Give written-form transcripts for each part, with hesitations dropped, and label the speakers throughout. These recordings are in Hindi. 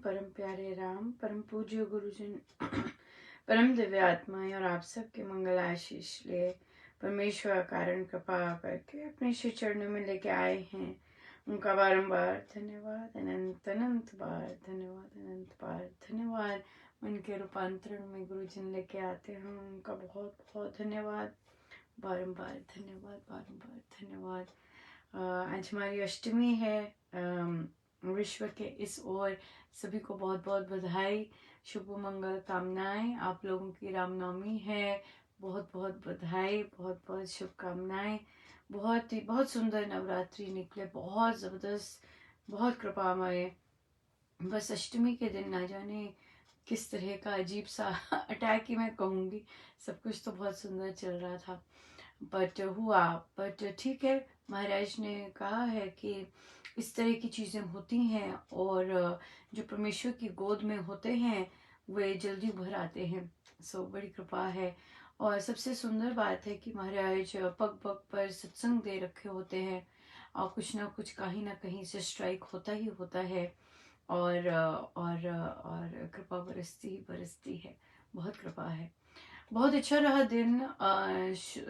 Speaker 1: परम प्यारे राम, परम पूज्य गुरुजन, परम दिव्य आत्माएं और आप सबके मंगल आशीष लिए परमेश्वर कारण कृपा करके अपने श्री चरणों में लेके आए हैं। उनका बारंबार धन्यवाद, अनंत अनंत बार धन्यवाद, अनंत बार धन्यवाद। मन के रूपांतरण में गुरुजन लेके आते हैं, उनका बहुत बहुत धन्यवाद, बारंबार धन्यवाद, बारंबार धन्यवाद। आज हमारी अष्टमी है। विश्व के इस ओर सभी को बहुत बहुत बधाई, शुभ मंगल कामनाएं। आप लोगों की रामनवमी है, बहुत बहुत बधाई, बहुत बहुत शुभकामनाएं। बहुत सुंदर नवरात्रि निकले, बहुत ज़बरदस्त, बहुत कृपामय। बस अष्टमी के दिन ना जाने किस तरह का अजीब सा अटैक ही मैं कहूँगी। सब कुछ तो बहुत सुंदर चल रहा था, बट ठीक है। महाराज ने कहा है कि इस तरह की चीज़ें होती हैं और जो परमेश्वर की गोद में होते हैं वे जल्दी उभर आते हैं। सो बड़ी कृपा है। और सबसे सुंदर बात है कि महाराज पग पग पर सत्संग दे रखे होते हैं और कुछ ना कुछ कहीं ना कहीं से स्ट्राइक होता ही होता है और कृपा बरसती ही बरसती है। बहुत कृपा है। बहुत अच्छा रहा दिन।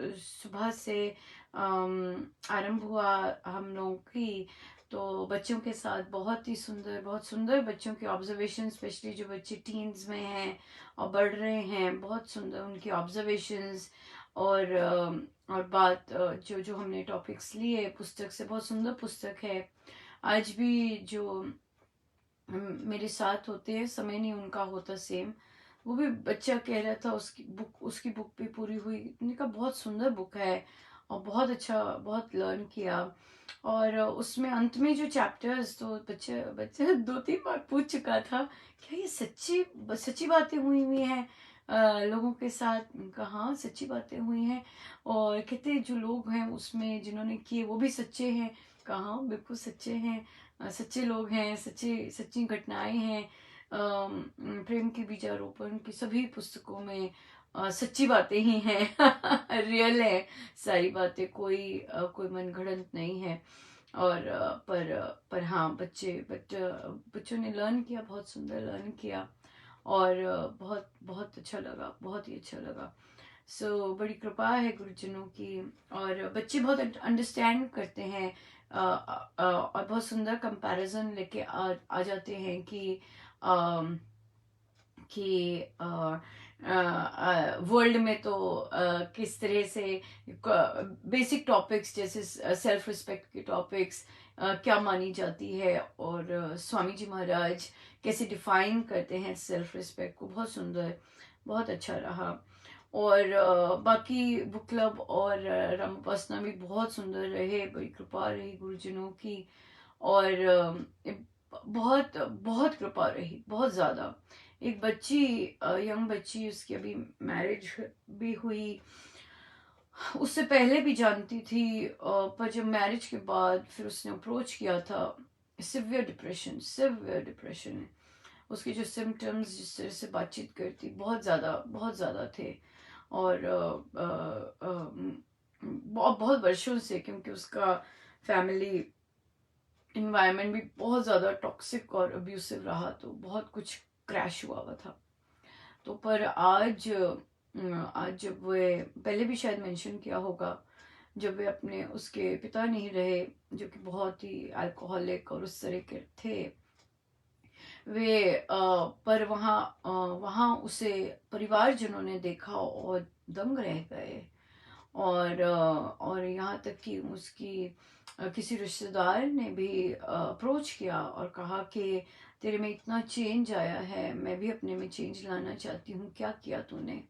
Speaker 1: सुबह से आरंभ हुआ हम लोगों की, तो बच्चों के साथ बहुत सुंदर बच्चों के ऑब्जर्वेशन, स्पेशली जो बच्चे टीन्स में हैं और बढ़ रहे हैं, बहुत सुंदर उनकी ऑब्जर्वेशंस। और बात जो जो हमने टॉपिक्स लिए पुस्तक से, बहुत सुंदर पुस्तक है। आज भी जो मेरे साथ होते हैं, समय नहीं उनका होता सेम, वो भी बच्चा कह रहा था उसकी बुक भी पूरी हुई। मैंने कहा बहुत सुंदर बुक है और बहुत अच्छा, बहुत लर्न किया। और उसमें अंत में जो चैप्टर्स, तो बच्चे 2-3 बार पूछ चुका था क्या ये सच्ची बातें हुई हैं लोगों के साथ। उनका हाँ, सच्ची बातें हुई हैं और कहते जो लोग हैं उसमें जिन्होंने किए वो भी सच्चे हैं। कहा बिल्कुल सच्चे हैं, सच्चे लोग हैं, सच्ची घटनाएं हैं। प्रेम के बीजारोपण की सभी पुस्तकों में सच्ची बातें ही हैं रियल है सारी बातें, कोई मनगढ़ंत नहीं है। और पर हाँ, बच्चों ने लर्न किया, बहुत सुंदर लर्न किया और बहुत बहुत अच्छा लगा, बहुत ही अच्छा लगा। बड़ी कृपा है गुरुजनों की। और बच्चे बहुत अंडरस्टैंड करते हैं और बहुत सुंदर कंपैरिजन लेके आ जाते हैं कि वर्ल्ड में तो किस तरह से बेसिक टॉपिक्स जैसे सेल्फ रिस्पेक्ट के टॉपिक्स क्या मानी जाती है, और स्वामी जी महाराज कैसे डिफाइन करते हैं सेल्फ रिस्पेक्ट को। बहुत सुंदर, बहुत अच्छा रहा। और बाकी बुक क्लब और रामोपासना भी बहुत सुंदर रहे, बड़ी कृपा रही गुरुजनों की। और बहुत बहुत कृपा रही, बहुत ज़्यादा। एक बच्ची, यंग बच्ची, उसकी अभी मैरिज भी हुई, उससे पहले भी जानती थी पर जब मैरिज के बाद फिर उसने अप्रोच किया था। सिवियर डिप्रेशन है उसके। जो सिम्टम्स, जिस तरह से बातचीत करती, बहुत ज़्यादा थे। और बहुत वर्षों से, क्योंकि उसका फैमिली इन्वायरमेंट भी बहुत ज़्यादा टॉक्सिक और अब्यूसिव रहा, तो बहुत कुछ क्रैश हुआ था। तो पर आज जब वे, पहले भी शायद मेंशन किया होगा, जब वे अपने, उसके पिता नहीं रहे जो कि बहुत ही अल्कोहलिक और उस तरह के थे, वे पर वहाँ उसे परिवारजनों ने देखा और दंग रह गए। और यहाँ तक कि उसकी किसी रिश्तेदार ने भी अप्रोच किया और कहा कि तेरे में इतना चेंज आया है, मैं भी अपने में चेंज लाना चाहती हूँ, क्या किया तूने।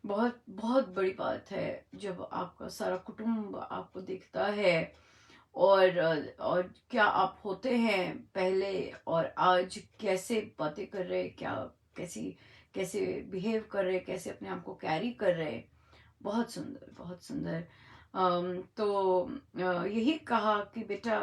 Speaker 1: बहुत बहुत बड़ी बात है जब आपका सारा कुटुंब आपको देखता है और क्या आप होते हैं पहले और आज, कैसे बातें कर रहे, क्या कैसी कैसे बिहेव कर रहे, कैसे अपने आप को कैरी कर रहे। बहुत सुंदर, बहुत सुंदर। तो यही कहा कि बेटा,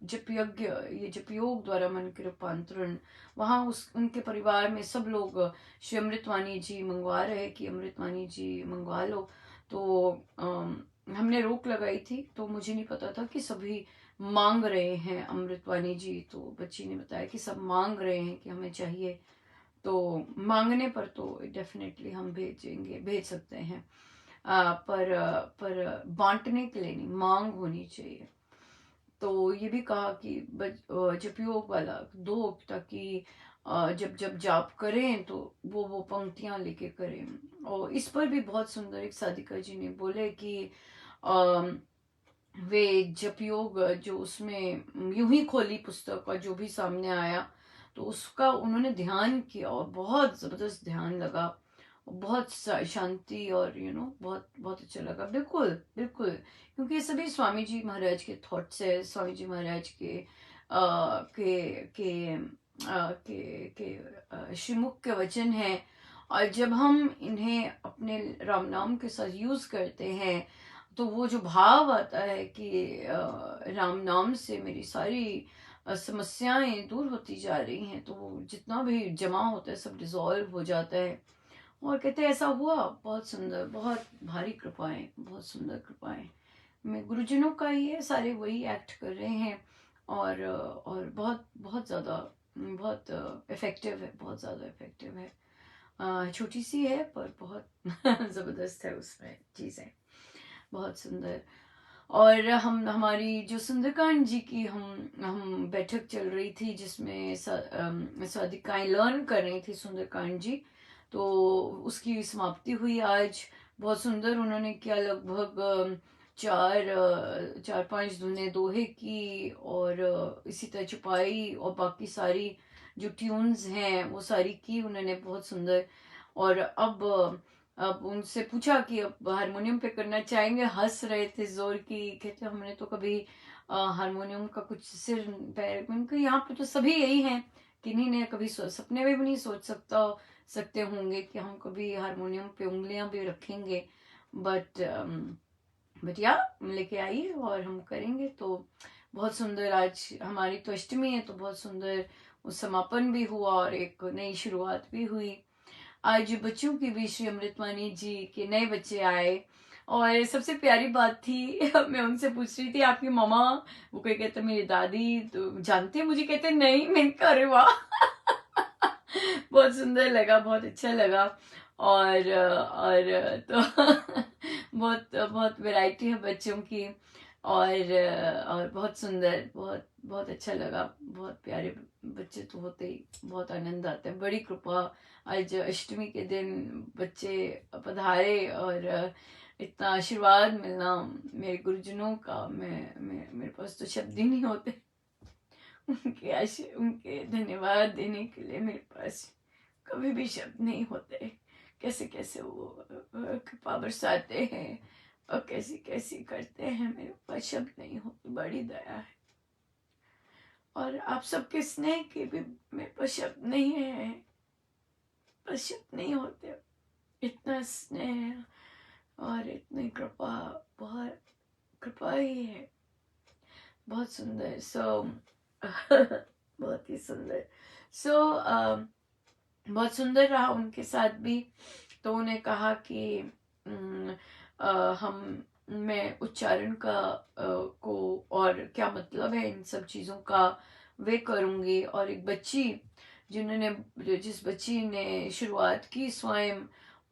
Speaker 1: जप योग द्वारा मन के रूपांतरण, वहाँ उनके परिवार में सब लोग श्री अमृतवाणी जी मंगवा रहे कि अमृतवाणी जी मंगवा लो। तो हमने रोक लगाई थी, तो मुझे नहीं पता था कि सभी मांग रहे हैं अमृतवाणी जी, तो बच्ची ने बताया कि सब मांग रहे हैं कि हमें चाहिए, तो मांगने पर तो डेफिनेटली हम भेजेंगे, भेज सकते हैं। पर बांटने के लिए नहीं, मांग होनी चाहिए। तो ये भी कहा कि जप योग वाला दो, ताकि जब जब जाप करें तो वो पंक्तियां लेके करें। और इस पर भी बहुत सुंदर एक साधिका जी ने बोले कि वे जप योग जो उसमें यूं ही खोली पुस्तक और जो भी सामने आया तो उसका उन्होंने ध्यान किया और बहुत जबरदस्त ध्यान लगा, बहुत शांति और बहुत बहुत अच्छा लगा। बिल्कुल बिल्कुल, क्योंकि ये सभी स्वामी जी महाराज के थॉट्स है, स्वामी जी महाराज के श्रीमुख के वचन है। और जब हम इन्हें अपने राम नाम के साथ यूज करते हैं तो वो जो भाव आता है कि राम नाम से मेरी सारी समस्याएं दूर होती जा रही हैं, तो वो जितना भी जमा होता है सब डिजॉल्व हो जाता है। और कहते हैं ऐसा हुआ, बहुत सुंदर, बहुत भारी कृपाएं, बहुत सुंदर कृपाएं। मैं गुरुजनों का ही है, सारे वही एक्ट कर रहे हैं। और बहुत बहुत ज़्यादा, बहुत इफेक्टिव है, बहुत ज़्यादा इफेक्टिव है। छोटी सी है पर बहुत ज़बरदस्त है उसमें चीज़ें, बहुत सुंदर। और हम हमारी जो सुंदरकांड जी की हम बैठक चल रही थी जिसमें साधिकाएं लर्न कर रही थी सुंदरकांड जी, तो उसकी समाप्ति हुई आज। बहुत सुंदर उन्होंने किया, लगभग चार पांच धुने दोहे की, और इसी तरह छुपाई और बाकी सारी जो ट्यून्स हैं वो सारी की उन्होंने, बहुत सुंदर। और अब उनसे पूछा कि अब हारमोनियम पे करना चाहेंगे, हंस रहे थे जोर की, कहते हमने तो कभी हारमोनियम का कुछ सिर पैर, उनके यहाँ पे तो सभी यही हैं, किन्हीं ने कभी सपने में भी नहीं सोच सकते होंगे कि हम कभी हारमोनियम पे उंगलियां भी रखेंगे। बट या लेके आई और हम करेंगे। तो बहुत सुंदर, आज हमारी तो अष्टमी है तो बहुत सुंदर उस समापन भी हुआ और एक नई शुरुआत भी हुई। आज बच्चों की भी श्री अमृतवाणी जी के नए बच्चे आए, और सबसे प्यारी बात थी मैं उनसे पूछ रही थी आपकी ममा, वो कोई कहते मेरी दादी तो जानते हैं मुझे, कहते नहीं, मैंने कहा अरे वाह बहुत सुंदर लगा, बहुत अच्छा लगा। और तो बहुत बहुत वैरायटी है बच्चों की, और बहुत सुंदर, बहुत बहुत अच्छा लगा। बहुत प्यारे बच्चे तो होते ही बहुत आनंद आता है, बड़ी कृपा। आज अष्टमी के दिन बच्चे पधारे और इतना आशीर्वाद मिलना मेरे गुरुजनों का, मेरे पास तो शब्द ही नहीं होते उनके धन्यवाद देने के लिए मेरे पास कभी भी शब्द नहीं होते। कैसे कैसे वो कृपा बरसाते हैं और कैसी कैसी करते हैं, मेरे पास शब्द नहीं होते, बड़ी दया है। और आप सबके स्नेह के भी मेरे पास शब्द नहीं है, बस शब्द नहीं होते। इतना स्नेह और इतनी कृपा, बहुत कृपा ही है, बहुत सुंदर। बहुत ही सुंदर। बहुत सुंदर रहा उनके साथ भी। तो उन्हें कहा कि हम मैं उच्चारण का को और क्या मतलब है इन सब चीज़ों का वे करूँगी। और एक बच्ची जिस बच्ची ने शुरुआत की स्वयं,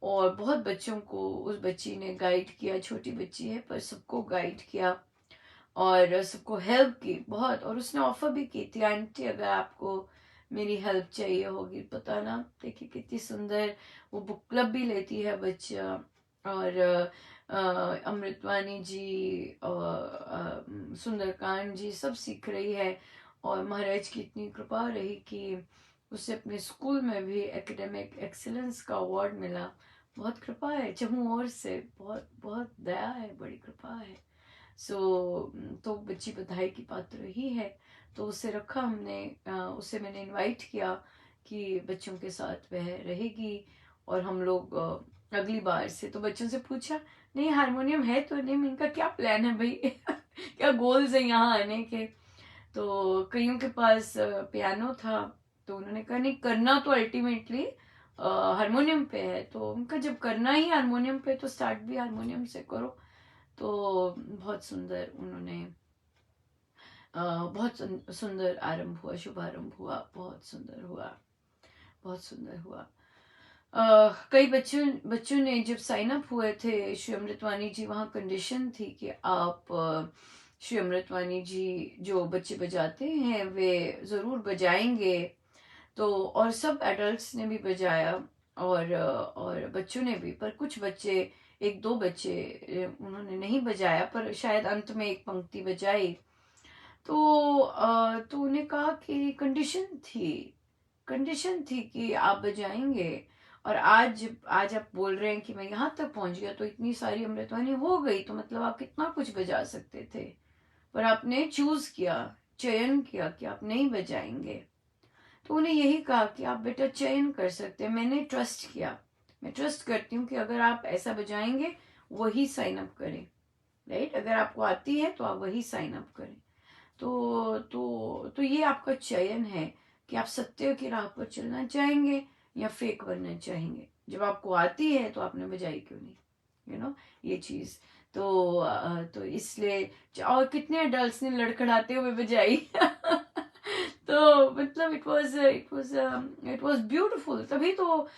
Speaker 1: और बहुत बच्चों को उस बच्ची ने गाइड किया, छोटी बच्ची है पर सबको गाइड किया और सबको हेल्प की बहुत। और उसने ऑफर भी की थी, आंटी अगर आपको मेरी हेल्प चाहिए होगी बताना। देखिए कितनी सुंदर, वो बुक क्लब भी लेती है बच्चा। और अमृतवाणी जी और सुंदरकांड जी सब सीख रही है। और महाराज की इतनी कृपा रही कि उसे अपने स्कूल में भी एकेडमिक एक्सीलेंस का अवार्ड मिला। बहुत कृपा है जम्मू और से, बहुत बहुत दया है, बड़ी कृपा है। तो बच्ची बधाई की पात्र ही है। तो उसे रखा हमने, उसे मैंने इनवाइट किया कि बच्चों के साथ वह रहेगी। और हम लोग अगली बार से, तो बच्चों से पूछा नहीं हारमोनियम है तो नहीं, इनका क्या प्लान है भाई क्या गोल्स है यहाँ आने के। तो कईयों के पास पियानो था, तो उन्होंने कहा नहीं करना तो अल्टीमेटली हारमोनियम पे है। तो उनका जब करना ही हारमोनियम पे तो स्टार्ट भी हारमोनियम से करो। तो बहुत सुंदर उन्होंने बहुत सुंदर आरंभ हुआ, शुभारंभ हुआ, बहुत सुंदर हुआ, बहुत सुंदर हुआ। कई बच्चों ने जब साइन अप हुए थे श्री अमृतवाणी जी, वहाँ कंडीशन थी कि आप श्री अमृतवाणी जी जो बच्चे बजाते हैं वे ज़रूर बजाएंगे। तो और सब एडल्ट्स ने भी बजाया और बच्चों ने भी, पर कुछ बच्चे, एक दो बच्चे उन्होंने नहीं बजाया, पर शायद अंत में एक पंक्ति बजाई। तो उन्हें कहा कि कंडीशन थी कि आप बजाएंगे। और आज आज आप बोल रहे हैं कि मैं यहाँ तक पहुंच गया, तो इतनी सारी अमृतवाणी हो गई, तो मतलब आप कितना कुछ बजा सकते थे, पर आपने चूज किया, चयन किया कि आप नहीं बजाएंगे। तो उन्हें यही कहा कि आप बेटा चयन कर सकते हैं। मैंने ट्रस्ट किया, मैं ट्रस्ट करती हूँ कि अगर आप ऐसा बजाएंगे वही साइन अप करें, राइट। अगर आपको आती है तो आप वही साइन अप करें। तो ये आपका चयन है कि आप सत्य की राह पर चलना चाहेंगे या फेक बनना चाहेंगे। जब आपको आती है तो आपने बजाई क्यों नहीं, ये चीज। तो इसलिए, और कितने अडल्ट ने लड़खड़ाते हुए बजाई तो मतलब इट वाज ब्यूटीफुल। तभी तो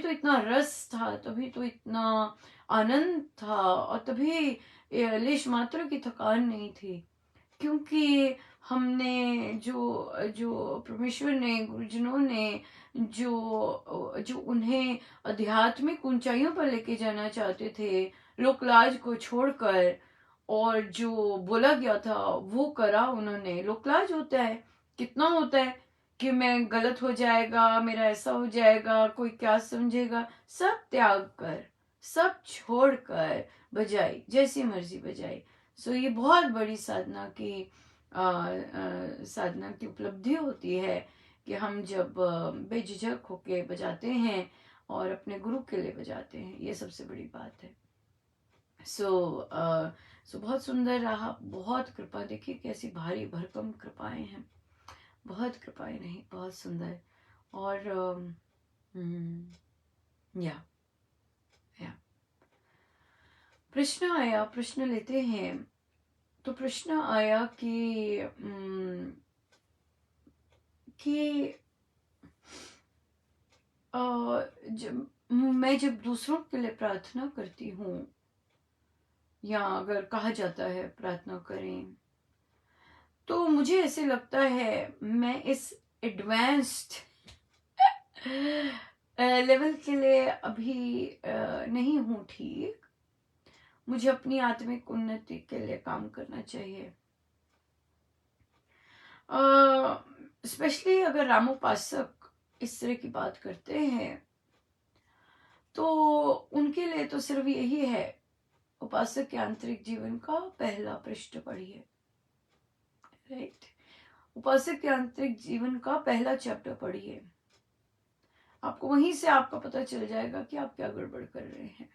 Speaker 1: इतना रस था, तभी तो इतना आनंद था, और तभी लेश मात्र की थकान नहीं थी, क्योंकि हमने जो जो परमेश्वर ने, गुरुजनों ने जो जो उन्हें आध्यात्मिक ऊंचाइयों पर लेके जाना चाहते थे, लोकलाज को छोड़कर, और जो बोला गया था वो करा उन्होंने। लोकलाज होता है, कितना होता है कि मैं गलत हो जाएगा, मेरा ऐसा हो जाएगा, कोई क्या समझेगा, सब त्याग कर, सब छोड़कर बजाई, जैसी मर्जी बजाई। सो ये बहुत बड़ी साधना की उपलब्धि होती है कि हम जब बेझिझक होके बजाते हैं और अपने गुरु के लिए बजाते हैं, ये सबसे बड़ी बात है। सो बहुत सुंदर रहा, बहुत कृपा, देखिए कैसी भारी भरकम कृपाएं हैं, बहुत कृपाएं नहीं, बहुत सुंदर। और या प्रश्न आया, प्रश्न लेते हैं। तो प्रश्न आया कि जब दूसरों के लिए प्रार्थना करती हूँ, या अगर कहा जाता है प्रार्थना करें, तो मुझे ऐसे लगता है मैं इस एडवांस्ड लेवल के लिए अभी नहीं हूँ ठीक। मुझे अपनी आत्मिक उन्नति के लिए काम करना चाहिए। स्पेशली अगर रामोपासक इस तरह की बात करते हैं, तो उनके लिए तो सिर्फ यही है, उपासक के आंतरिक जीवन का पहला पृष्ठ पढ़िए, राइट। उपासक के आंतरिक जीवन का पहला चैप्टर पढ़िए, आपको वहीं से आपका पता चल जाएगा कि आप क्या गड़बड़ कर रहे हैं।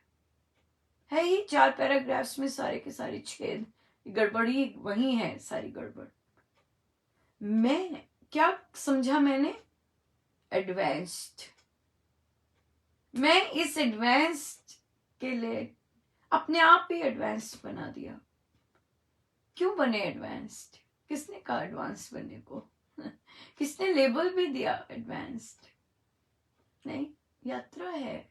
Speaker 1: है ही 4 पैराग्राफ्स में सारे के सारे छेद, गड़बड़ी वही है, सारी गड़बड़। मैं क्या समझा मैंने, एडवांस्ड। मैं इस एडवांस्ड के लिए अपने आप ही एडवांस्ड बना दिया। क्यों बने एडवांस्ड? किसने कहा एडवांस बनने को? किसने लेबल भी दिया एडवांस्ड? नहीं, यात्रा है,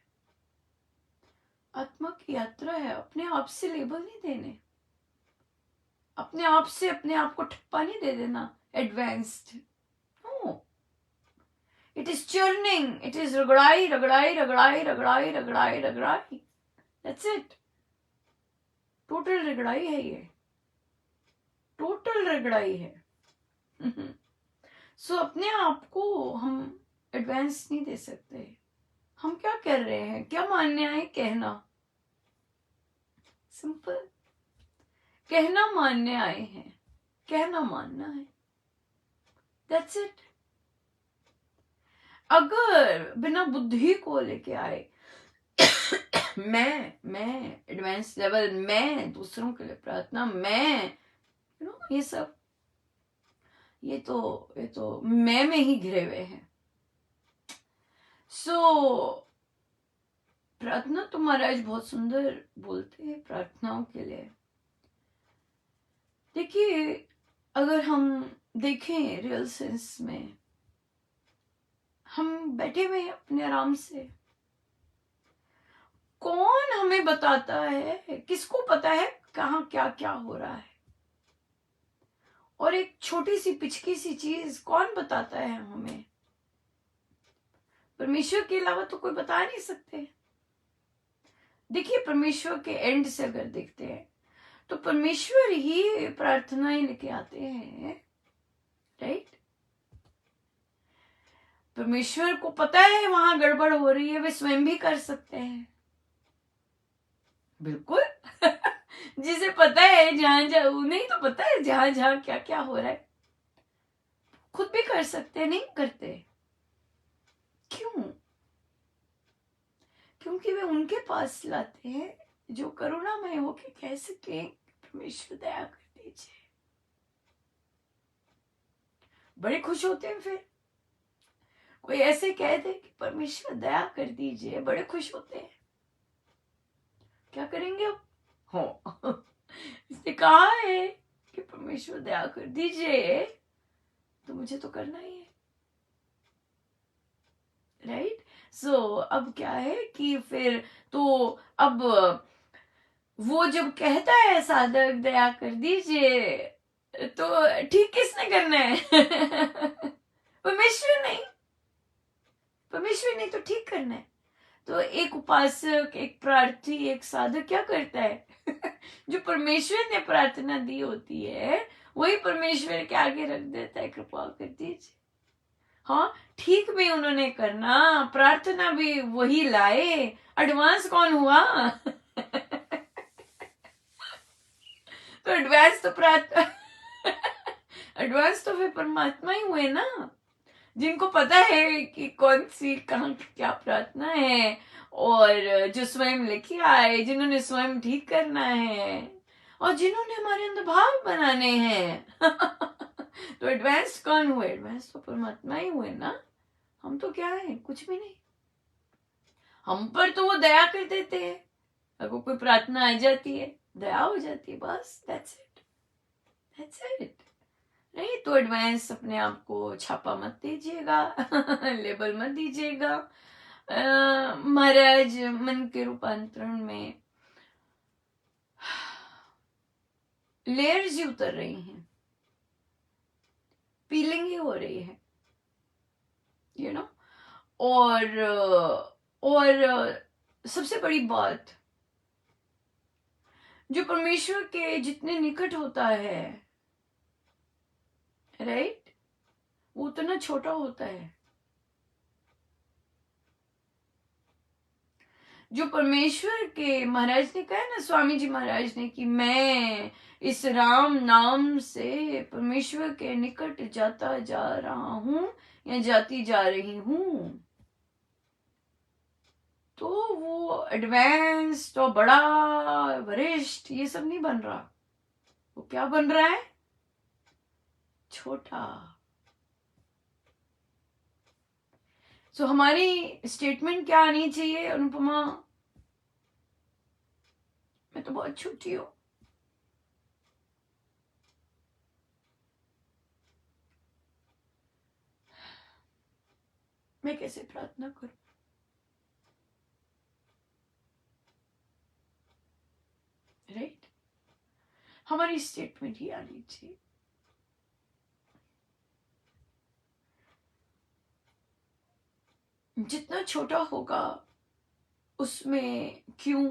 Speaker 1: आत्मा की यात्रा है। अपने आप से लेबल नहीं देने, अपने आप से अपने आप को ठप्पा नहीं दे देना advanced. No, it is churning, it is रगड़ाई रगड़ाई रगड़ाई रगड़ाई रगड़ाई रगड़ाई, दैट्स इट। टोटल रगड़ाई है ये, टोटल रगड़ाई है। सो अपने आप को हम एडवांस नहीं दे सकते। हम क्या कर रहे हैं, क्या मानने आए कहना, सिंपल, कहना मानने आए हैं, कहना मानना है, दैट्स इट। अगर बिना बुद्धि को लेके आए मैं एडवांस लेवल, मैं दूसरों के लिए प्रार्थना, मैं ये सब, ये तो मैं में ही घिरे हुए हैं। प्रार्थना तो महाराज बहुत सुंदर बोलते हैं प्रार्थनाओं के लिए। देखिए, अगर हम देखें रियल सेंस में, हम बैठे हुए हैं अपने आराम से, कौन हमें बताता है, किसको पता है कहाँ क्या क्या हो रहा है? और एक छोटी सी पिचकी सी चीज कौन बताता है हमें? परमेश्वर के अलावा तो कोई बता नहीं सकते। देखिए, परमेश्वर के एंड से अगर देखते हैं तो परमेश्वर ही प्रार्थनाएं लेके आते हैं, राइट? परमेश्वर को पता है वहां गड़बड़ हो रही है, वे स्वयं भी कर सकते हैं, बिल्कुल। जिसे पता है जहां जहां, उन्हें तो पता है जहां जहां क्या क्या हो रहा है, खुद भी कर सकते हैं, नहीं करते? क्यों? क्योंकि वे उनके पास लाते हैं जो करुणामय होके कह सके, परमेश्वर दया कर दीजिए। बड़े खुश होते हैं फिर कोई ऐसे कह दे कि परमेश्वर दया कर दीजिए, बड़े खुश होते हैं। क्या करेंगे अब? हो इसने कहा है कि परमेश्वर दया कर दीजिए, तो मुझे तो करना ही है, राइट? सो अब क्या है कि फिर तो अब वो जब कहता है साधक दया कर दीजिए, तो ठीक किसने करना है? परमेश्वर नहीं, परमेश्वर नहीं तो ठीक करना है। तो एक उपासक, एक प्रार्थी, एक साधक क्या करता है? जो परमेश्वर ने प्रार्थना दी होती है वही परमेश्वर के आगे रख देता है, कृपा कर दीजिए। हाँ, ठीक भी उन्होंने करना, प्रार्थना भी वही लाए, एडवांस कौन हुआ? तो एडवांस तो प्रार्थना एडवांस तो फिर परमात्मा ही हुए ना, जिनको पता है कि कौन सी कहाँ क्या प्रार्थना है, और जो स्वयं लेके आए, जिन्होंने स्वयं ठीक करना है, और जिन्होंने हमारे अंदर भाव बनाने हैं। तो एडवांस कौन हुए? एडवांस तो परमात्मा ही हुए ना। हम तो क्या है? कुछ भी नहीं। हम पर तो वो दया कर देते हैं, अगर कोई प्रार्थना आ जाती है दया हो जाती है, बस दैट्स इट, दैट्स इट। नहीं तो एडवांस अपने आप को छापा मत दीजिएगा, लेबल मत दीजिएगा। महाराज मन के रूपांतरण में लेयर्स ही उतर रही हैं, पीलिंग ही हो रही है, यू नो। और सबसे बड़ी बात, जो परमेश्वर के जितने निकट होता है, राइट, वो उतना छोटा होता है। जो परमेश्वर के, महाराज ने कहा ना, स्वामी जी महाराज ने, कि मैं इस राम नाम से परमेश्वर के निकट जाता जा रहा हूं या जाती जा रही हूं। तो वो एडवांस तो बड़ा वरिष्ठ ये सब नहीं बन रहा, वो क्या बन रहा है? छोटा। सो हमारी स्टेटमेंट क्या आनी चाहिए, अनुपमा? मैं तो बहुत छोटी हूं, मैं कैसे प्रार्थना करूं? राइट? हमारी स्टेटमेंट ही आनी चाहिए। जितना छोटा होगा उसमें क्यों,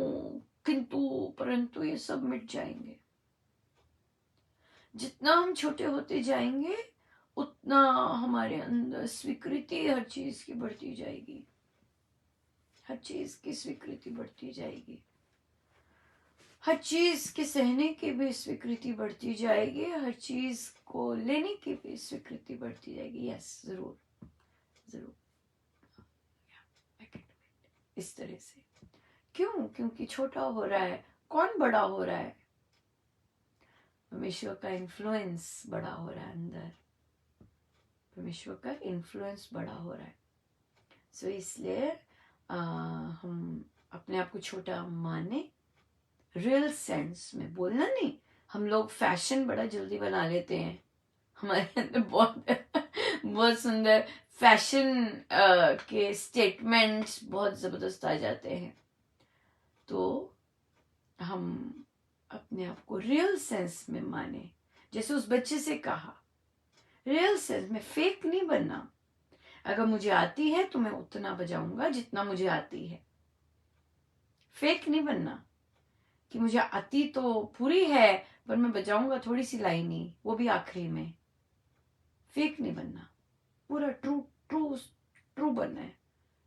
Speaker 1: किंतु, परंतु ये सब मिट जाएंगे। जितना हम छोटे होते जाएंगे उतना हमारे अंदर स्वीकृति हर चीज की बढ़ती जाएगी, हर चीज की स्वीकृति बढ़ती जाएगी, हर चीज के सहने की भी स्वीकृति बढ़ती जाएगी, हर चीज को लेने की भी स्वीकृति बढ़ती जाएगी। यस, जरूर जरूर, इस तरह से। क्यों? क्योंकि छोटा हो रहा है। कौन बड़ा हो रहा है? परमेश्वर का इन्फ्लुएंस बड़ा हो रहा है अंदर, परमेश्वर का इन्फ्लुएंस बड़ा हो रहा है। सो इसलिए हम अपने आप को छोटा माने, रियल सेंस में बोलना नहीं। हम लोग फैशन बड़ा जल्दी बना लेते हैं, हमारे अंदर बहुत सुंदर फैशन के स्टेटमेंट्स बहुत जबरदस्त आ जाते हैं। तो हम अपने आप को रियल सेंस में माने, जैसे उस बच्चे से कहा, रियल सेंस में, फेक नहीं बनना। अगर मुझे आती है तो मैं उतना बजाऊंगा जितना मुझे आती है। फेक नहीं बनना कि मुझे आती तो पूरी है पर मैं बजाऊंगा थोड़ी सी लाइन ही, वो भी आखिरी में। फेक नहीं बनना, पूरा ट्रू ट्रू ट्रू बनना है।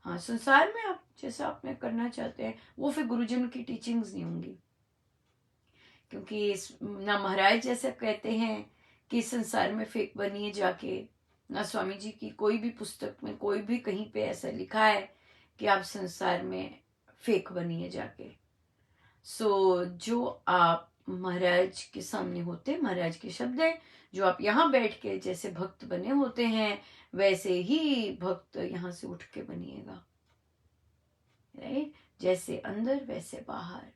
Speaker 1: हाँ, संसार में आप जैसा आप में करना चाहते हैं वो फिर गुरुजन की टीचिंग्स नहीं होंगी, क्योंकि ना महाराज जैसे कहते हैं कि संसार में फेक बनिए जाके, ना स्वामी जी की कोई भी पुस्तक में कोई भी कहीं पे ऐसा लिखा है कि आप संसार में फेक बनिए जाके। सो जो आप महाराज के सामने होते, महाराज के शब्द है, जो आप यहाँ बैठ के जैसे भक्त बने होते हैं वैसे ही भक्त यहाँ से उठ के बनिएगा, राइट? जैसे अंदर वैसे बाहर।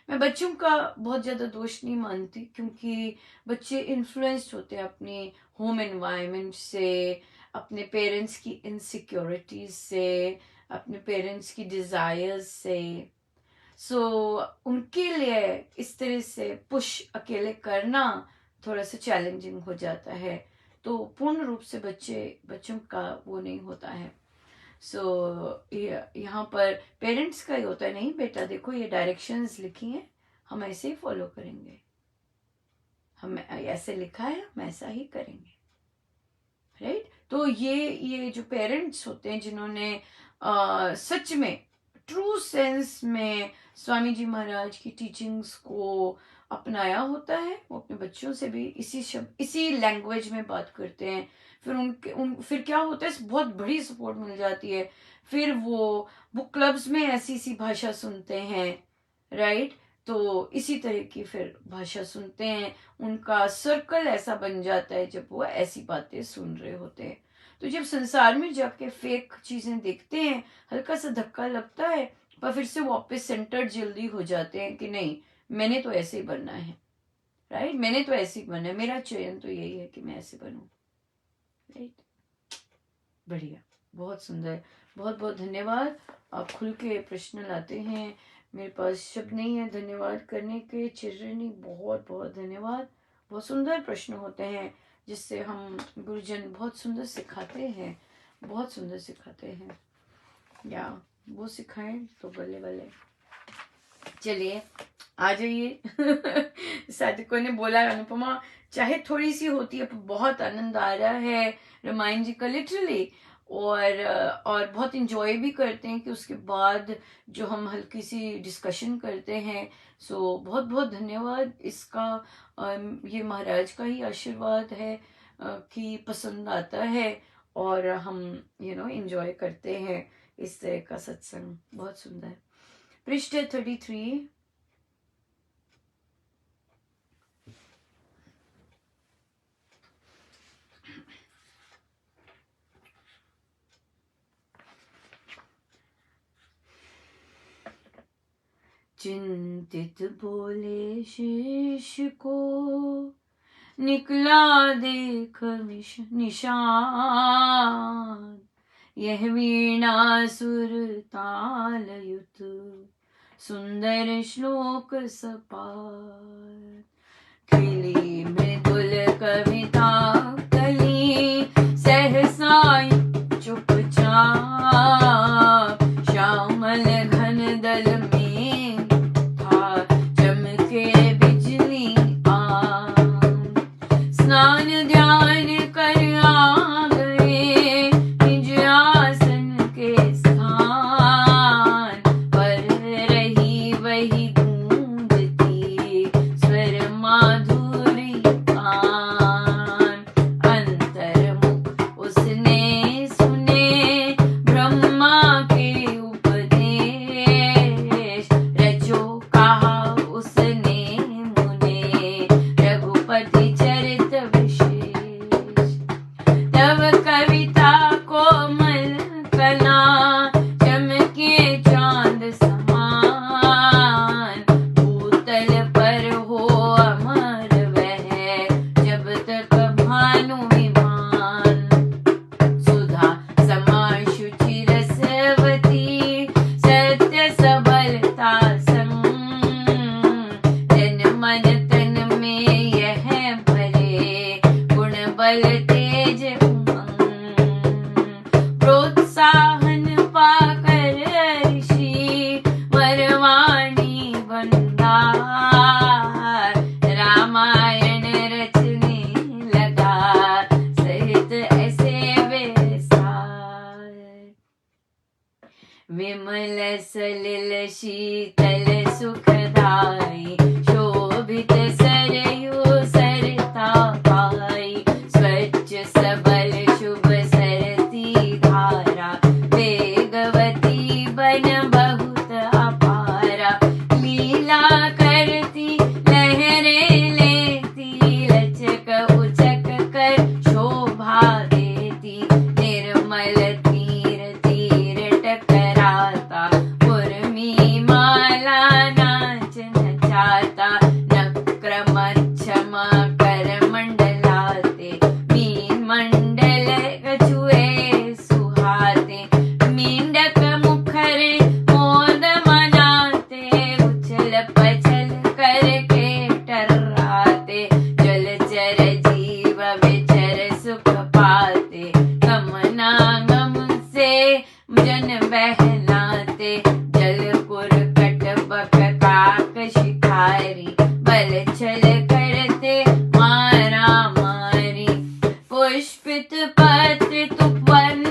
Speaker 1: मैं बच्चों का बहुत ज़्यादा दोष नहीं मानती, क्योंकि बच्चे इन्फ्लुएंस्ड होते हैं अपने होम एनवायरनमेंट से, अपने पेरेंट्स की इनसिक्योरिटीज से, अपने पेरेंट्स की डिज़ायर्स से। सो उनके लिए इस तरह से पुश अकेले करना थोड़ा सा चैलेंजिंग हो जाता है। तो पूर्ण रूप से बच्चों का वो नहीं होता है। सो यहाँ पर पेरेंट्स का ही होता है, नहीं बेटा देखो ये डायरेक्शंस लिखी हैं, हम ऐसे ही फॉलो करेंगे, हम ऐसे लिखा है हम ऐसा ही करेंगे, राइट? तो ये जो पेरेंट्स होते हैं जिन्होंने सच में ट्रू सेंस में स्वामी जी महाराज की टीचिंग्स को अपनाया होता है, वो अपने बच्चों से भी इसी लैंग्वेज में बात करते हैं। फिर क्या होता है, बहुत बड़ी सपोर्ट मिल जाती है। फिर वो बुक क्लब्स में ऐसी सी भाषा सुनते हैं, राइट? तो इसी तरह की फिर भाषा सुनते हैं, उनका सर्कल ऐसा बन जाता है जब वो ऐसी बातें सुन रहे होते हैं। तो जब संसार में जाके फेक चीजें देखते हैं, हल्का सा धक्का लगता है, पर फिर से वापस सेंटर्ड जल्दी हो जाते हैं कि नहीं, मैंने तो ऐसे ही बनना है, राइट? मैंने तो ऐसे ही बनना है, मेरा चयन तो यही है कि मैं ऐसे बनूं, राइट? बढ़िया, बहुत सुंदर, बहुत बहुत धन्यवाद। आप खुल के प्रश्न लाते हैं, मेरे पास शब्द नहीं है धन्यवाद करने के। चिरनी बहुत बहुत धन्यवाद। बहुत सुंदर प्रश्न होते हैं जिससे हम गुरुजन बहुत सुंदर सिखाते हैं, बहुत सुंदर सिखाते हैं, या वो सिखाएं तो बल्ले बल्ले। चलिए आ जाइए। साधकों ने बोला अनुपमा चाहे थोड़ी सी होती है पर बहुत आनंद आ रहा है रामायण जी का लिटरली, और बहुत इंजॉय भी करते हैं कि उसके बाद जो हम हल्की सी डिस्कशन करते हैं। सो बहुत बहुत धन्यवाद इसका। ये महाराज का ही आशीर्वाद है कि पसंद आता है और हम इंजॉय करते हैं इस तरह का सत्संग। बहुत सुंदर। पृष्ठ 33। चिंतित बोले शिष्य को निकला देख निशान, यह वीणा सुर ताल युत सुंदर श्लोक सपाट, खिली मृदुल कविता कली सहसा चुपचाप, श्यामल घन दल में था चमके बिजली आम, स्नान ध्यान कर आ गए निज आसन के स्थान, पर रही वही गूंजती स्वर माधुरी कान, अंतर्मुख उसने सुने प्रोत्साहन पाकर ऋषि वरवाणी बंधार रामायण रचने लगा सहित ऐसे विस्तार। विमल सलिल शीतल सुखदाई शोभित सरयू सरता पाई स्वच्छ सबल शुभ सरती धारा वेगवती बन बहुत अपारा लीला करती लहरें लेती लचक उचक कर शोभा देती निर्मल तीर तीर टकराता उर्मी माला नाच नचाता नक्र मच्छम कर मंडलाते मीन मंडल कछुए सुहाते मींडक मुखरे मोद मनाते उछल पछल करके टर्राते जलचर जीव विचर सुख पाते गमनागम से जन बहलाते जलकुर कटबक काक शिकारी बल छल करते मारा मारी पुष्पित पत्र तुपवन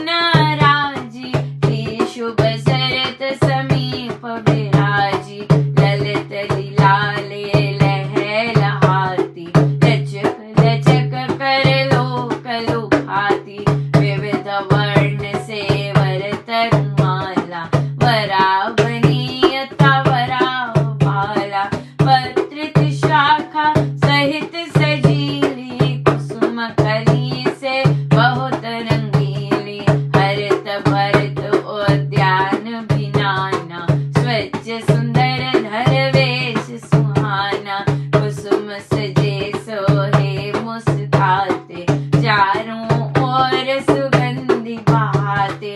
Speaker 1: राजी ती शुभ सरत समीप विराजी ललित लीलाले लहलहाती लचक लचक कर लोक लुभाती विविध वर्ण से वर तरुमाला वरावनीयता वराभाला पत्रित शाखा सहित सजीली कुसुम कली से बहुत रंगीली हरित भरत उद्यान भिनाना स्वच्छ सुंदर धरवेश सुहाना कुसुम सजे सोहे मुस्काते चारों ओर सुगंधि बहाते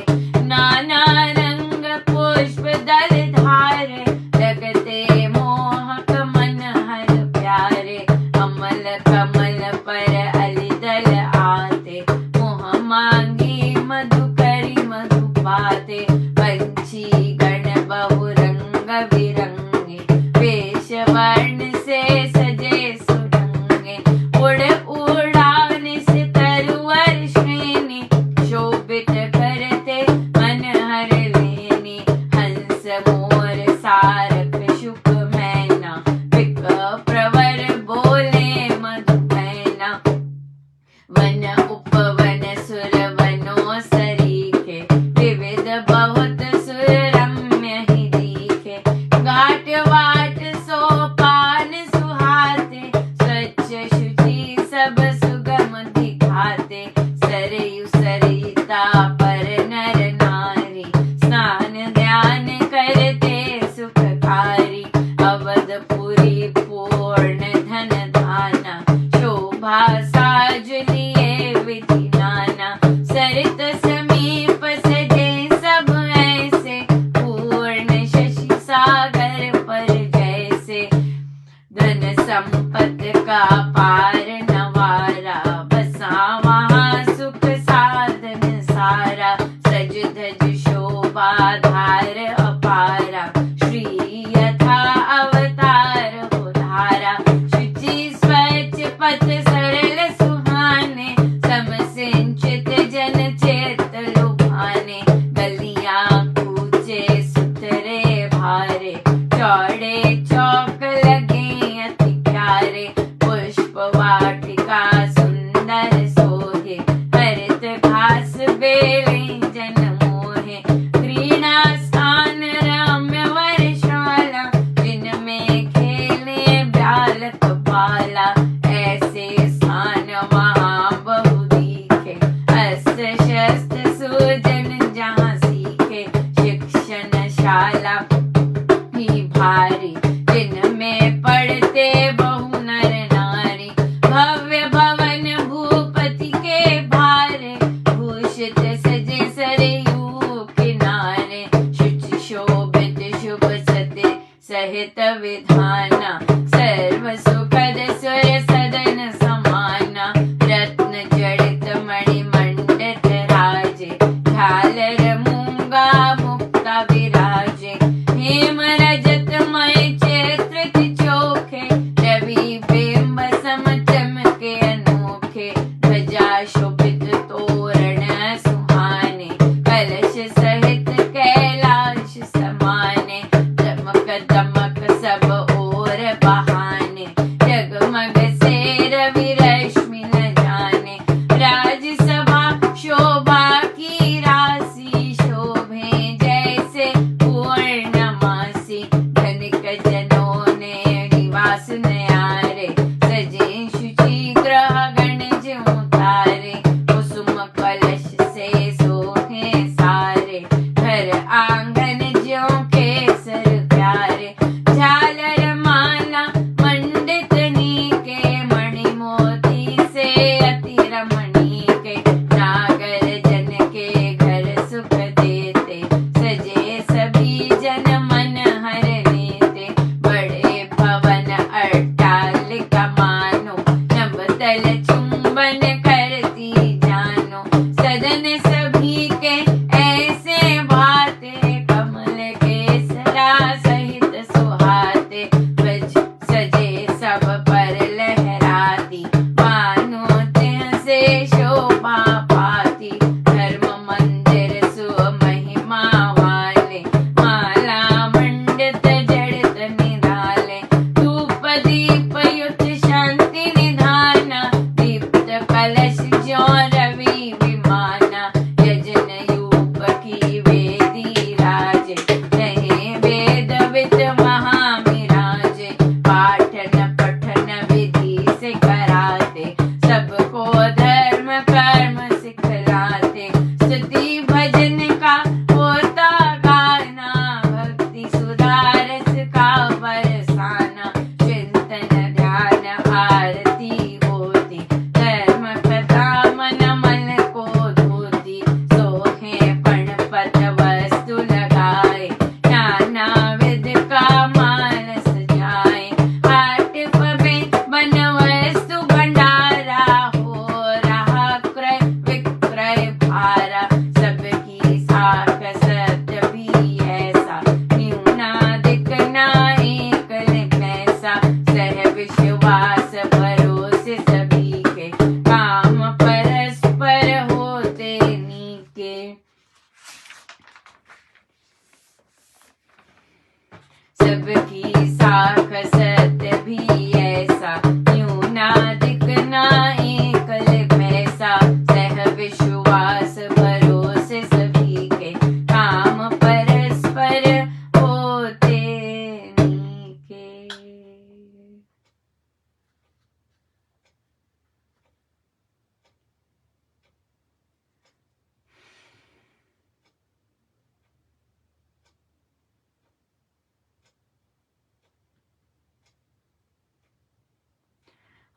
Speaker 1: नाना रंग पुष्प दल धारे लगते मोहक मन हर प्यारे अमल कमल पर अलिदल आते मोह मांगी मधु करी मधु पाते पंछी गण बहु रंग बिरंगे वेश वर्ण से सजे सुरंगे उड़ उड़ान से तरुवर श्रेणी शोभित करते मन हर लेनी हंस मोर सारक शुक मैना पिक प्रवर बोले मधुमैना वन उपवन सुर वनो सरीखे विविध बहुत सुर रम्य ही दिखे घाट वाट सोपान सुहाते स्वच्छ शुचि सब सुगम दिखाते सरयू सरिता पर नर नारी स्नान ध्यान करते सुखकारी अवधपुरी पूर्ण धन धाना शोभा साज लिए विधि नाना सरित समीप सजे सब ऐसे पूर्ण शशि सागर पर जैसे धन संपत का पार नवारा बसा वहाँ सुख साधन सारा सज धज शोभा धार अपारा श्री यथा अवतार उधारा शुचि स्वच्छ पथ सरल सुहाने समसिंचित जन चेत लुभाने गलियां कूचे सुथरे भारे चौड़े चौक लगे अति प्यारे पुष्प वाटिका सुंदर सोहे हरित घास बेले जन मोहे क्रीड़ा स्थान रम्य वर्षाला जिनमें खेले बालक बाला ऐसे स्थान वहाँ बहु दिखे अस्त्र शस्त्र सुजन जहाँ सीखे शिक्षण शाला ही भारी जिनमें पढ़ते बहु नर नारी भव्य भवन भूपति के भारे भूषित सजे सरयू किनारे शुचि शोभित शुभ सते सहित विधाना सर्व सुखद सुर सदन समाना रत्न जड़ित मणि मंडित राजे झालर सबकी साख सत्य भी ऐसा, यूं ना दिखना एकल पैसा, सह विश्वास भरोसे सभी के, काम परस्पर होते नीके।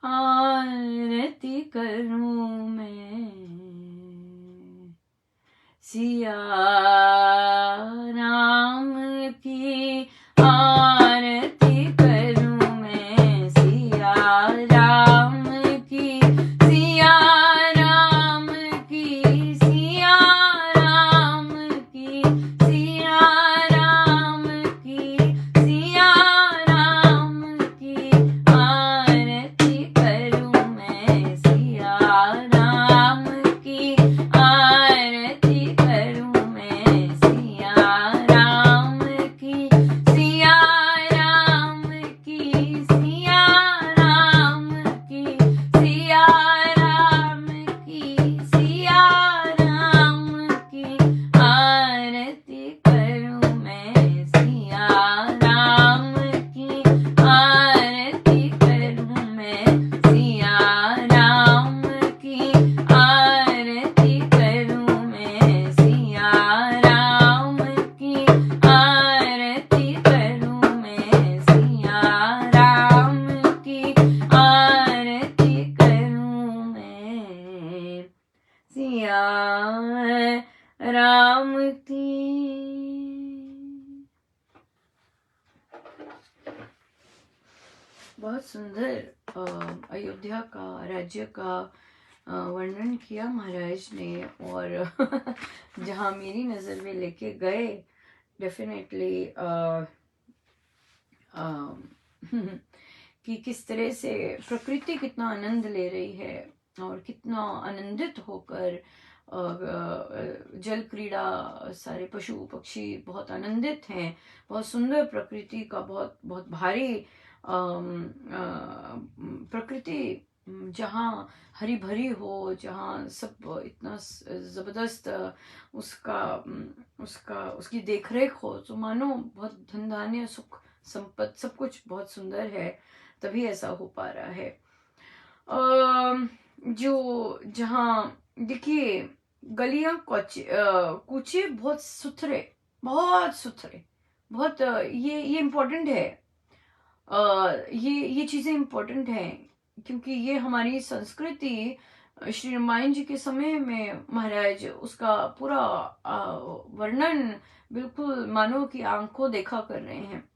Speaker 1: आरती करूं मैं सिया राम की, आरती करूं मैं सिया राम की, सिया राम की, सिया राम की, सिया राम की, सिया राम की, आरती करूं मैं सिया राम की, आरती करूं मैं सिया राम की, सिया राम की, सिया राम की, सिया राम की, सिया राम की, आरती करूं मैं सिया राम की, आरती करूं मैं सिया राम की, आरती करूं मैं सिया राम की, आरती करूं मैं सिया राम की, आरती करूं मैं सिया राम की। बहुत सुंदर अयोध्या का राज्य का वर्णन किया महाराज ने, और जहाँ मेरी नज़र में लेके गए डेफिनेटली कि किस तरह से प्रकृति कितना आनंद ले रही है और कितना आनंदित होकर जल क्रीड़ा, सारे पशु पक्षी बहुत आनंदित हैं। बहुत सुंदर प्रकृति का बहुत बहुत भारी प्रकृति, जहाँ हरी भरी हो, जहाँ सब इतना ज़बरदस्त उसका उसका उसकी देखरेख हो, तो मानो बहुत धन धान्य सुख संपत्ति सब कुछ बहुत सुंदर है, तभी ऐसा हो पा रहा है। जो जहाँ देखिए गलियां कूचे बहुत सुथरे, बहुत सुथरे, बहुत ये इम्पोर्टेंट है। ये चीजें इम्पोर्टेंट हैं, क्योंकि ये हमारी संस्कृति श्री रामायण जी के समय में महाराज उसका पूरा वर्णन बिल्कुल मानो की आंखों देखा कर रहे हैं।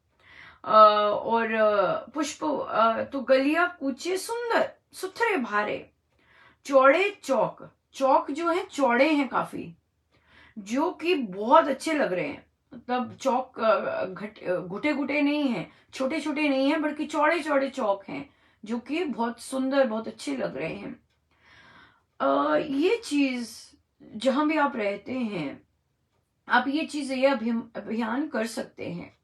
Speaker 1: और पुष्प तो गलियां कूचे सुंदर सुथरे भारे, चौड़े चौक, चौक जो है चौड़े हैं काफी, जो कि बहुत अच्छे लग रहे हैं। मतलब चौक घुटे घुटे नहीं है, छोटे छोटे नहीं है, बल्कि चौड़े चौड़े चौक हैं, जो कि बहुत सुंदर बहुत अच्छे लग रहे हैं। ये चीज जहां भी आप रहते हैं, आप ये चीज ये अभियान कर सकते हैं।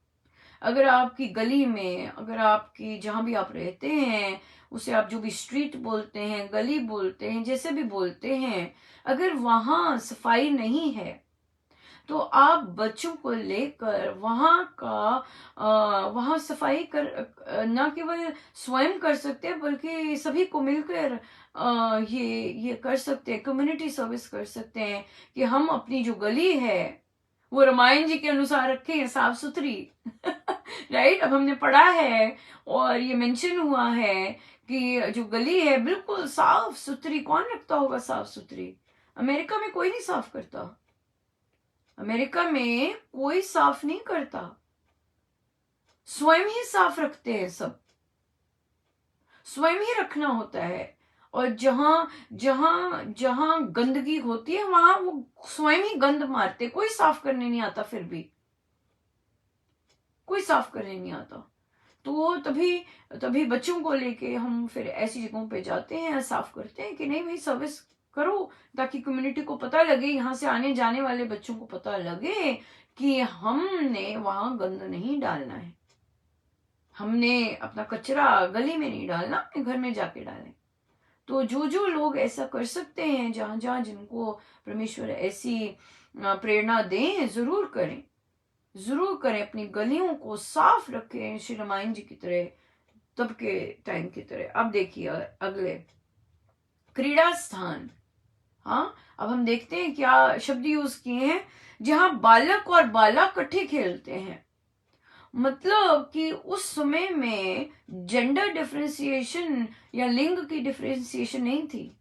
Speaker 1: अगर आपकी गली में, अगर आपकी जहां भी आप रहते हैं, उसे आप जो भी स्ट्रीट बोलते हैं, गली बोलते हैं, जैसे भी बोलते हैं, अगर वहां सफाई नहीं है, तो आप बच्चों को लेकर वहां सफाई कर न केवल स्वयं कर सकते हैं, बल्कि सभी को मिलकर ये कर सकते हैं, कम्युनिटी सर्विस कर सकते हैं कि हम अपनी जो गली है वो रामायण जी के अनुसार रखें साफ सुथरी। राइट, अब हमने पढ़ा है और ये मेंशन हुआ है कि जो गली है बिल्कुल साफ सुथरी। कौन रखता होगा साफ सुथरी? अमेरिका में कोई नहीं साफ करता, अमेरिका में कोई साफ नहीं करता, स्वयं ही साफ रखते हैं, सब स्वयं ही रखना होता है। और जहां जहां जहां गंदगी होती है वहां वो स्वयं ही गंद मारते, कोई साफ करने नहीं आता, फिर भी कोई साफ करने नहीं आता। तो तभी तभी बच्चों को लेके हम फिर ऐसी जगहों पे जाते हैं, साफ करते हैं कि नहीं भाई सर्विस करो, ताकि कम्युनिटी को पता लगे, यहाँ से आने जाने वाले बच्चों को पता लगे कि हमने वहां गंद नहीं डालना है। हमने अपना कचरा गली में नहीं डालना, अपने घर में जाके डालें। तो जो जो लोग ऐसा कर सकते हैं, जहां जहां जिनको परमेश्वर ऐसी प्रेरणा दें, जरूर करें, जरूर करें। अपनी गलियों को साफ रखें श्री रामायण जी की तरह, तब के टाइम की तरह। अब देखिए अगले, क्रीड़ा स्थान। हाँ, अब हम देखते हैं क्या शब्द यूज किए हैं, जहां बालक और बाला इकट्ठे खेलते हैं। मतलब कि उस समय में जेंडर डिफरेंशिएशन या लिंग की डिफरेंशिएशन नहीं थी।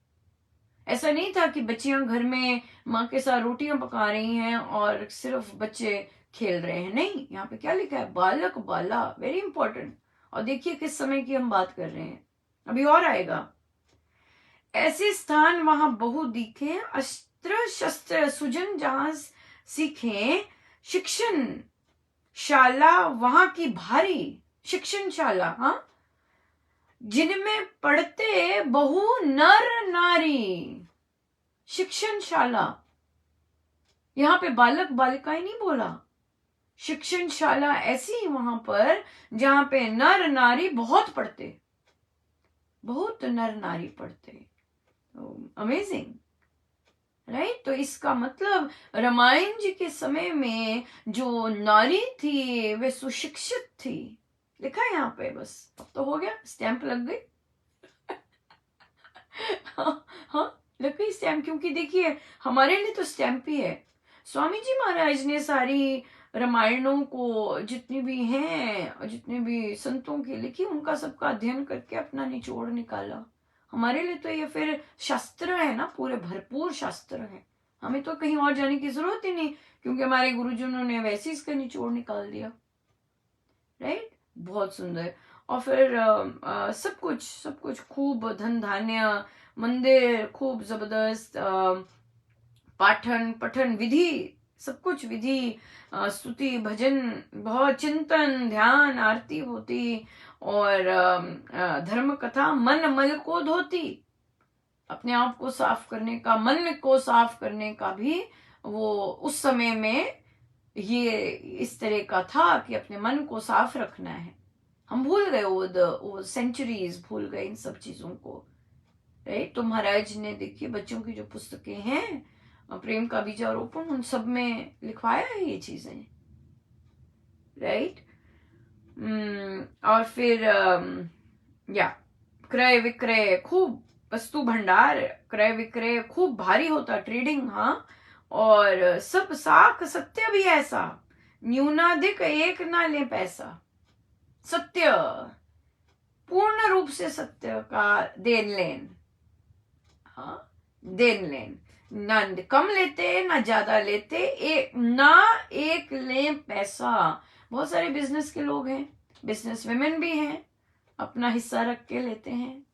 Speaker 1: ऐसा नहीं था कि बच्चियां घर में माँ के साथ रोटियां पका रही हैं और सिर्फ बच्चे खेल रहे हैं। नहीं, यहाँ पे क्या लिखा है, बालक बाला, वेरी इंपॉर्टेंट। और देखिए किस समय की हम बात कर रहे हैं, अभी और आएगा। ऐसे स्थान वहां बहु दिखे, अस्त्र शस्त्र सुजन जहां सीखे, शिक्षण शाला वहां की भारी, शिक्षण शाला, हाँ, जिनमें पढ़ते बहु नर नारी। शिक्षण शाला, यहां पे बालक बालिकाएं नहीं बोला, शिक्षण शाला ऐसी वहां पर जहां पे नर नारी बहुत पढ़ते, बहुत नर नारी पढ़ते। Amazing, right. तो इसका मतलब रामायण जी के समय में जो नारी थी वे सुशिक्षित थी। लिखा है यहाँ पे, बस अब तो हो गया, स्टैंप लग गई। हाँ, हाँ, लग गई स्टैंप, क्योंकि देखिए हमारे लिए तो स्टैंप ही है। स्वामी जी महाराज ने सारी रामायणों को जितनी भी हैं और जितने भी संतों की लिखी, उनका सबका अध्ययन करके अपना निचोड़ निकाला। हमारे लिए तो ये फिर शास्त्र है ना, पूरे भरपूर शास्त्र है। हमें तो कहीं और जाने की जरूरत ही नहीं, क्योंकि हमारे गुरुजनों ने वैसे ही इसका निचोड़ निकाल दिया, राइट। बहुत सुंदर। और फिर सब कुछ खूब धन धान्य, मंदिर खूब जबरदस्त, पाठन पठन विधि, सब कुछ विधि, स्तुति भजन, बहुत चिंतन ध्यान आरती होती, और धर्म कथा, मन मल को धोती, अपने आप को साफ करने का, मन को साफ करने का भी वो उस समय में ये इस तरह का था कि अपने मन को साफ रखना है। हम भूल गए वो सेंचुरीज भूल गए इन सब चीजों को, राइट। तो महाराज ने देखिए बच्चों की जो पुस्तकें हैं, प्रेम का बीजारोपण, उन सब में लिखवाया है ये चीजें, राइट। और फिर या क्रय विक्रय खूब, वस्तु भंडार, क्रय विक्रय खूब भारी होता, ट्रेडिंग, हाँ। और सब साख सत्य भी ऐसा, न्यूनाधिक एक ना ले पैसा, सत्य, पूर्ण रूप से सत्य का देन लेन, हाँ, देन लेन, ना कम लेते ना ज्यादा लेते, ना एक ले पैसा। बहुत सारे बिजनेस के लोग हैं, बिजनेस वुमेन भी हैं, अपना हिस्सा रख के लेते हैं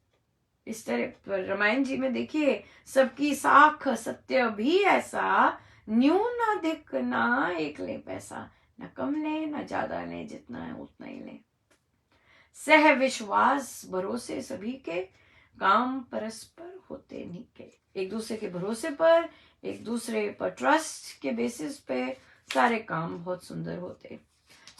Speaker 1: इस तरह। पर रामायण जी में देखिए सबकी साख सत्य भी ऐसा, न्यूनाधिक ना एक ले पैसा, ना कम ले ना ज्यादा ले, जितना है उतना ही ले। सह विश्वास भरोसे सभी के, काम परस्पर होते निके, एक दूसरे के भरोसे पर, एक दूसरे पर ट्रस्ट के बेसिस पे सारे काम बहुत सुंदर होते।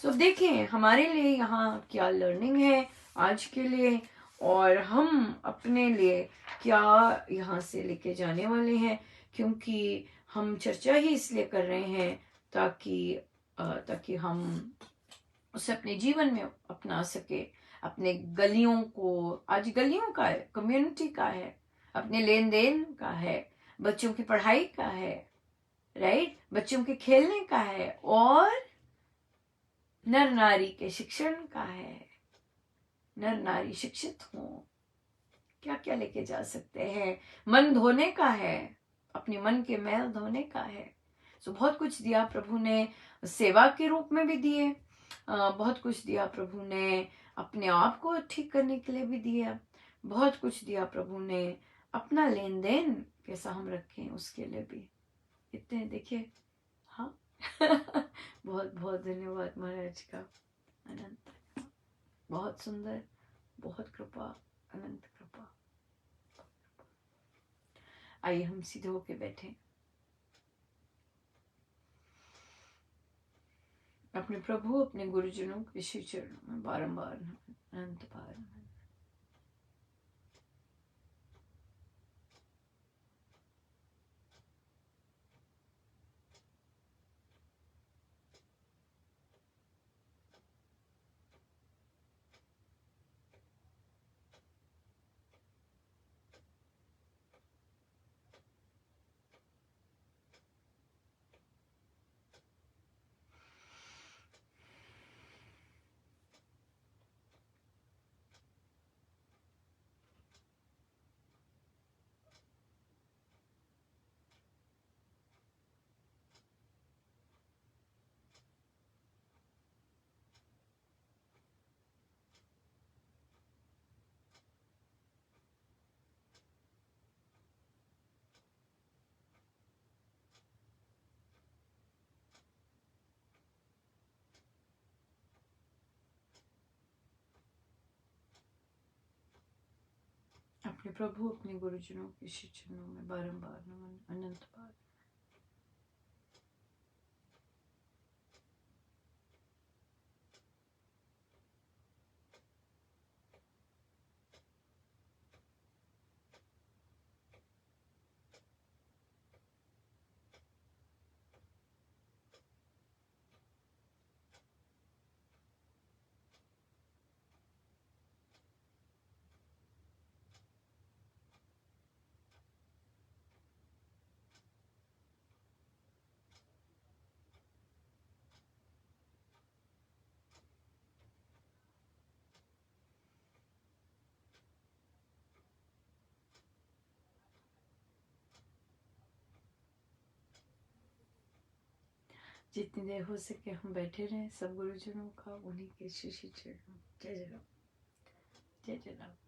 Speaker 1: सो देखिए हमारे लिए यहाँ क्या लर्निंग है आज के लिए, और हम अपने लिए क्या यहाँ से लेके जाने वाले हैं। क्योंकि हम चर्चा ही इसलिए कर रहे हैं ताकि हम उसे अपने जीवन में अपना सके। अपने गलियों को, आज गलियों का है, कम्युनिटी का है, अपने लेन देन का है, बच्चों की पढ़ाई का है, राइट, बच्चों के खेलने का है, और नर नारी के शिक्षण का है। नर नारी शिक्षित हो, क्या क्या लेके जा सकते हैं, मन धोने का है, अपने मन के मैल धोने का है। सो बहुत कुछ दिया प्रभु ने, सेवा के रूप में भी दिए, बहुत कुछ दिया प्रभु ने, अपने आप को ठीक करने के लिए भी दिया, बहुत कुछ दिया प्रभु ने, अपना लेन देन कैसा हम रखें उसके लिए भी इतने, देखिए, हाँ। बहुत बहुत धन्यवाद महाराज का, अनंत, बहुत सुंदर, बहुत कृपा, अनंत कृपा। आइए हम सीधे होके बैठे। अपने प्रभु अपने गुरुजनों के श्री चरणों में बारंबार नमन, अनंत बार नमन। अपने प्रभु अपने गुरुजनों के श्री चरणों में बारंबार नमन, अनंत बार। जितनी देर हो सके हम बैठे रहें सब गुरुजनों का, उन्हीं के श्री श्री चरणों। जय जय राम, जय जय राम।